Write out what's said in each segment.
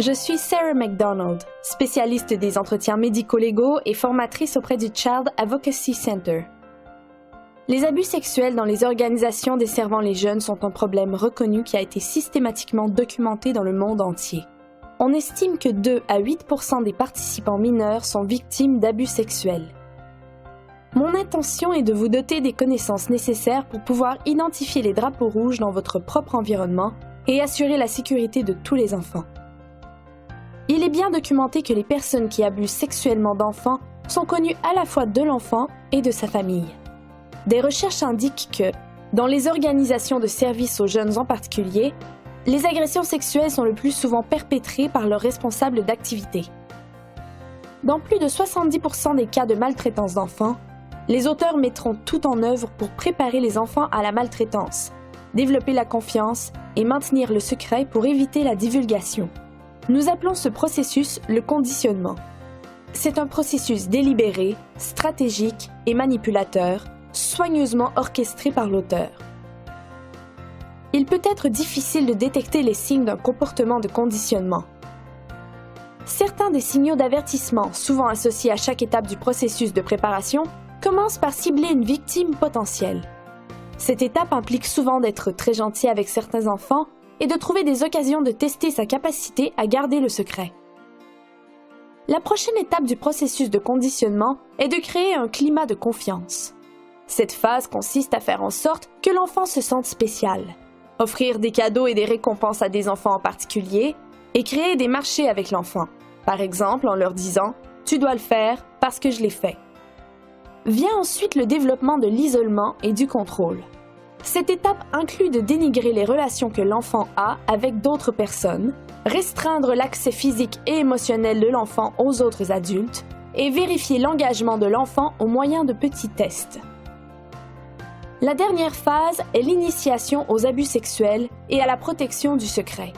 Je suis Sarah McDonald, spécialiste des entretiens médico-légaux et formatrice auprès du Child Advocacy Center. Les abus sexuels dans les organisations desservant les jeunes sont un problème reconnu qui a été systématiquement documenté dans le monde entier. On estime que 2 à 8% des participants mineurs sont victimes d'abus sexuels. Mon intention est de vous doter des connaissances nécessaires pour pouvoir identifier les drapeaux rouges dans votre propre environnement et assurer la sécurité de tous les enfants. Il est bien documenté que les personnes qui abusent sexuellement d'enfants sont connues à la fois de l'enfant et de sa famille. Des recherches indiquent que, dans les organisations de services aux jeunes en particulier, les agressions sexuelles sont le plus souvent perpétrées par leurs responsables d'activité. Dans plus de 70% des cas de maltraitance d'enfants, les auteurs mettront tout en œuvre pour préparer les enfants à la maltraitance, développer la confiance et maintenir le secret pour éviter la divulgation. Nous appelons ce processus le conditionnement. C'est un processus délibéré, stratégique et manipulateur, soigneusement orchestré par l'auteur. Il peut être difficile de détecter les signes d'un comportement de conditionnement. Certains des signaux d'avertissement, souvent associés à chaque étape du processus de préparation, commencent par cibler une victime potentielle. Cette étape implique souvent d'être très gentil avec certains enfants et de trouver des occasions de tester sa capacité à garder le secret. La prochaine étape du processus de conditionnement est de créer un climat de confiance. Cette phase consiste à faire en sorte que l'enfant se sente spécial, offrir des cadeaux et des récompenses à des enfants en particulier et créer des marchés avec l'enfant, par exemple en leur disant « tu dois le faire parce que je l'ai fait ». Vient ensuite le développement de l'isolement et du contrôle. Cette étape inclut de dénigrer les relations que l'enfant a avec d'autres personnes, restreindre l'accès physique et émotionnel de l'enfant aux autres adultes et vérifier l'engagement de l'enfant au moyen de petits tests. La dernière phase est l'initiation aux abus sexuels et à la protection du secret.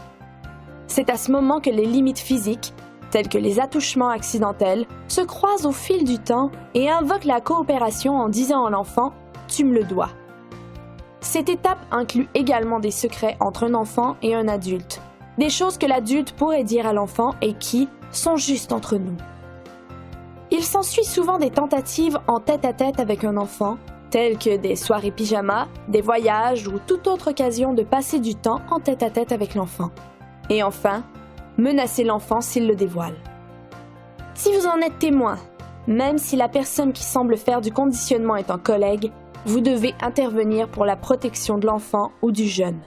C'est à ce moment que les limites physiques, telles que les attouchements accidentels, se croisent au fil du temps et invoquent la coopération en disant à l'enfant « tu me le dois ». Cette étape inclut également des secrets entre un enfant et un adulte, des choses que l'adulte pourrait dire à l'enfant et qui sont juste entre nous. Il s'ensuit souvent des tentatives en tête-à-tête avec un enfant, telles que des soirées pyjama, des voyages ou toute autre occasion de passer du temps en tête-à-tête avec l'enfant. Et enfin, menacer l'enfant s'il le dévoile. Si vous en êtes témoin, même si la personne qui semble faire du conditionnement est un collègue, vous devez intervenir pour la protection de l'enfant ou du jeune.